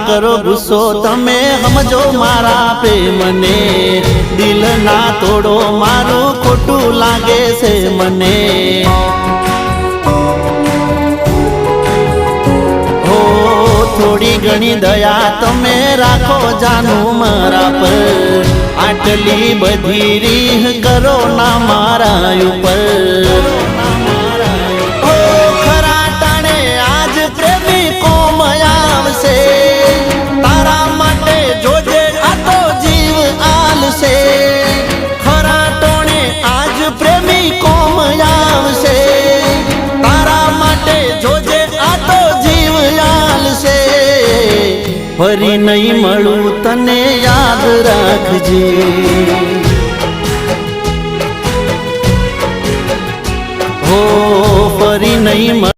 કરો ગુસ્સો તમે સમજો મારા પ્રેમને દિલ ના તોડો મારું ખોટું લાગે છે મને હો થોડી ઘણી દયા તમે રાખો જાનું મારા પર આટલી બધી રીહ કરો ના મારા ઉપર તારા માટે જોજે આ તો જીવ આલશે ખરા ટોણે આજ પ્રેમી કોમ આવશે તારા માટે જોજે આ તો જીવ આલશે ફરી નહીં મળું તને યાદ રાખજે હો ફરી નહીં